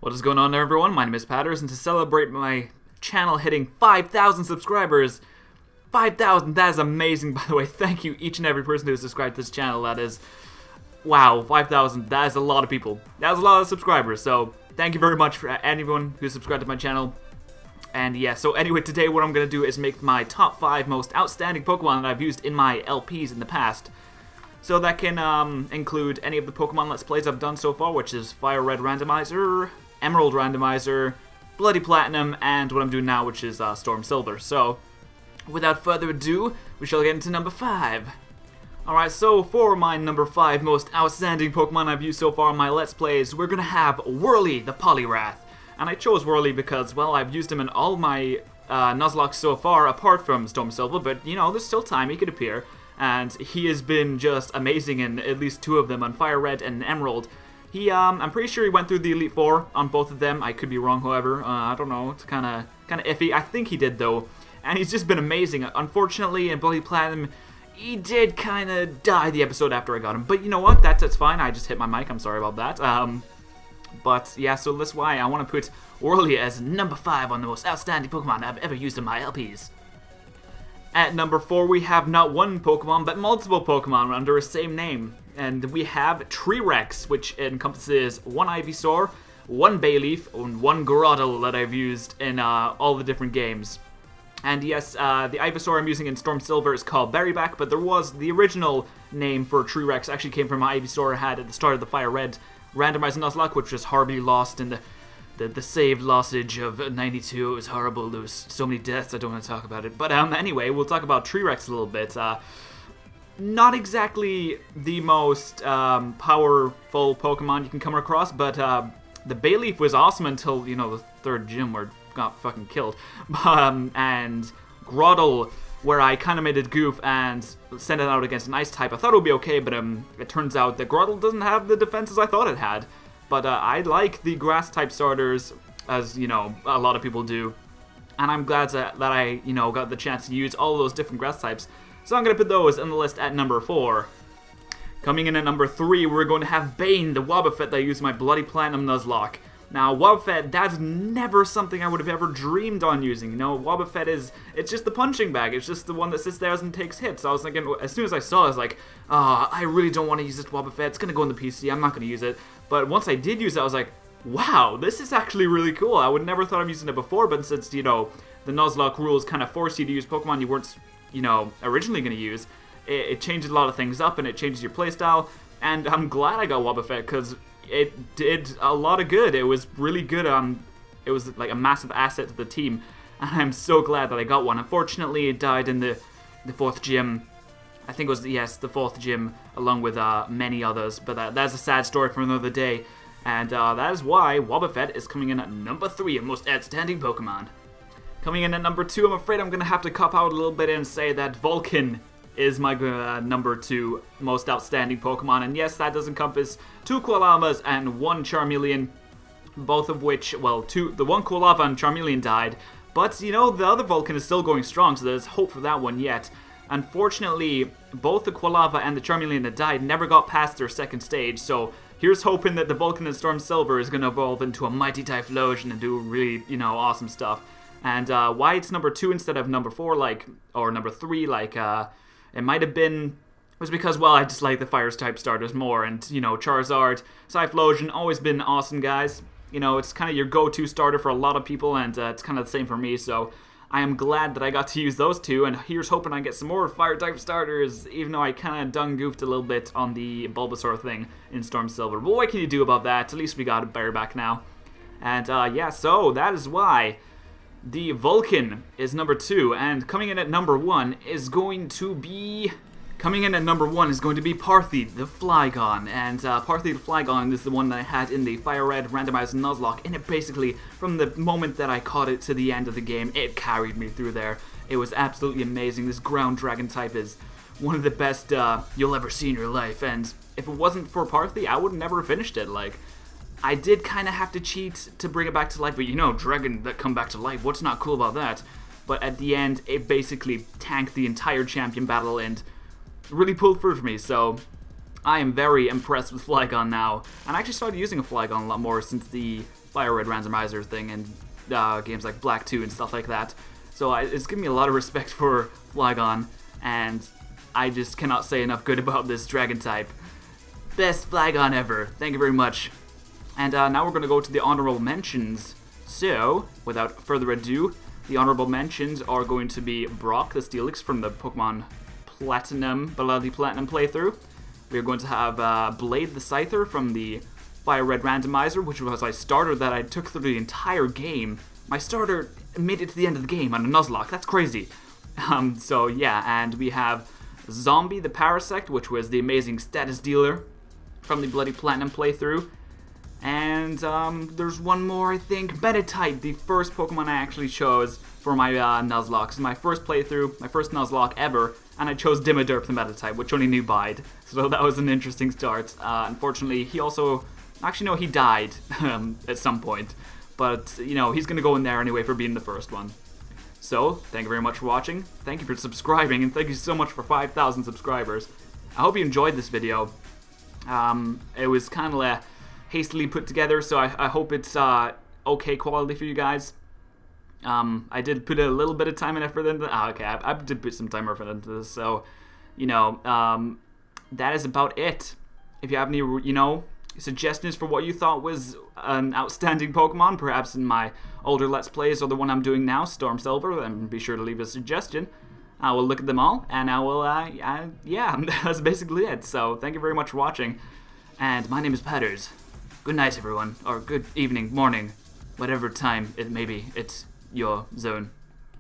What is going on there, everyone? My name is Patters, and to celebrate my channel hitting 5,000 subscribers, 5,000, that is amazing, by the way. Thank you, each and every person who has subscribed to this channel. That is, wow, 5,000, that is a lot of people. That is a lot of subscribers, so thank you very much for anyone who subscribed to my channel. And yeah, so anyway, today what I'm going to do is make my top 5 most outstanding Pokemon that I've used in my LPs in the past. So that can include any of the Pokemon Let's Plays I've done so far, which is Fire Red Randomizer, Emerald Randomizer, Bloody Platinum, and what I'm doing now, which is Storm Silver. So, without further ado, we shall get into number 5. Alright, so for my number 5 most outstanding Pokemon I've used so far in my Let's Plays, we're gonna have Whirly the Poliwrath. And I chose Whirly because, well, I've used him in all my Nuzlocke so far, apart from Storm Silver, but, you know, there's still time, he could appear. And he has been just amazing in at least 2 of them, on Fire Red and Emerald. I'm pretty sure he went through the Elite Four on both of them. I could be wrong, however. I don't know. It's kind of iffy. I think he did, though. And he's just been amazing. Unfortunately, in Bloody Platinum, he did kind of die the episode after I got him. But you know what? That's fine. I just hit my mic. I'm sorry about that. But yeah, so that's why I want to put Whirly as number 5 on the most outstanding Pokemon I've ever used in my LPs. At number 4, we have not one Pokemon, but multiple Pokemon under the same name. And we have Treerex, which encompasses 1 Ivysaur, 1 Bayleaf, and 1 Grotle that I've used in all the different games. And yes, the Ivysaur I'm using in Storm Silver is called Berryback, but there was the original name for Treerex actually came from an Ivysaur I had at the start of the Fire Red Randomizer Nuzlocke, which was horribly lost in the saved lossage of 92. It was horrible. There was so many deaths, I don't want to talk about it. But anyway, we'll talk about Treerex a little bit. Not exactly the most powerful Pokemon you can come across, but the Bayleaf was awesome until, you know, the 3rd gym where it got fucking killed. And Grotle, where I kind of made a goof and sent it out against an Ice type. I thought it would be okay, but it turns out that Grotle doesn't have the defenses I thought it had. But I like the Grass-type starters, as, you know, a lot of people do. And I'm glad that I, you know, got the chance to use all of those different Grass types. So I'm going to put those on the list at number 4. Coming in at number 3, we're going to have Bane, the Wobbuffet that I used in my Bloody Platinum Nuzlocke. Now, Wobbuffet, that's never something I would have ever dreamed on using. You know, Wobbuffet it's just the punching bag. It's just the one that sits there and takes hits. So I was thinking, as soon as I saw it, I was like, I really don't want to use this Wobbuffet. It's going to go in the PC. I'm not going to use it. But once I did use it, I was like, wow, this is actually really cool. I would never thought of using it before, but since, you know, the Nuzlocke rules kind of force you to use Pokemon you weren't, you know, originally going to use, it changes a lot of things up and it changes your playstyle. And I'm glad I got Wobbuffet because it did a lot of good. It was really good. It was like a massive asset to the team, and I'm so glad that I got one. Unfortunately, it died in the 4th gym. I think it was, yes, the 4th gym, along with many others. But that's a sad story for another day, and that is why Wobbuffet is coming in at number 3 of most outstanding Pokemon. Coming in at number 2, I'm afraid I'm gonna have to cop out a little bit and say that Vulcan is my number 2 most outstanding Pokemon, and yes, that does encompass 2 Qualamas and 1 Charmeleon, both of which, well, the 1 Quilava and Charmeleon died, but, you know, the other Vulcan is still going strong, so there's hope for that one yet. Unfortunately, both the Quilava and the Charmeleon that died never got past their 2nd stage, so here's hoping that the Vulcan in Storm Silver is going to evolve into a mighty Typhlosion and do really, you know, awesome stuff. And why it's number 2 instead of number 4, like, or number 3, like, it might have been, was because, well, I just like the Fire-type starters more, and, you know, Charizard, Typhlosion, always been awesome, guys. You know, it's kind of your go-to starter for a lot of people, and it's kind of the same for me, so I am glad that I got to use those 2, and here's hoping I get some more Fire-type starters, even though I kind of dung-goofed a little bit on the Bulbasaur thing in Storm Silver. But what can you do about that? At least we got a Berryback now. And, yeah, so that is why the Vulcan is number 2, and coming in at number 1 is going to be Parthi, the Flygon. And Parthi the Flygon is the one that I had in the Fire Red Randomizer Nuzlocke, and it basically, from the moment that I caught it to the end of the game, it carried me through there. It was absolutely amazing. This ground dragon type is one of the best you'll ever see in your life, and if it wasn't for Parthi, I would have never finished it. Like, I did kind of have to cheat to bring it back to life, but you know, dragon that come back to life, what's not cool about that? But at the end, it basically tanked the entire champion battle and really pulled through for me, so I am very impressed with Flygon now. And I actually started using a Flygon a lot more since the Fire Red randomizer thing in games like Black 2 and stuff like that. So it's given me a lot of respect for Flygon, and I just cannot say enough good about this dragon type. Best Flygon ever. Thank you very much. And now we're going to go to the honorable mentions. So, without further ado, the honorable mentions are going to be Brock the Steelix from the Pokemon Platinum, Bloody Platinum playthrough. We're going to have Blade the Scyther from the Fire Red randomizer, which was my starter that I took through the entire game. My starter made it to the end of the game on a Nuzlocke. That's crazy. So yeah, and we have Zombie the Parasect, which was the amazing status dealer from the Bloody Platinum playthrough. And there's one more, I think, Meditite, the first Pokemon I actually chose for my Nuzlocke. This is my first playthrough, my first Nuzlocke ever, and I chose Dimmaderp the Meditite, which only Nubide. So that was an interesting start. Unfortunately, he also, actually no, he died at some point. But, you know, he's going to go in there anyway for being the first one. So, thank you very much for watching, thank you for subscribing, and thank you so much for 5,000 subscribers. I hope you enjoyed this video. It was kind of hastily put together, so I hope it's okay quality for you guys. I did put a little bit of time and effort into okay, I did put some time and effort into this, so, you know, that is about it. If you have any, you know, suggestions for what you thought was an outstanding Pokemon, perhaps in my older Let's Plays or the one I'm doing now, Storm Silver, then be sure to leave a suggestion. I will look at them all, and I will, yeah, that's basically it. So, thank you very much for watching, and my name is Patters. Good night, everyone, or good evening, morning, whatever time it may be, it's your zone.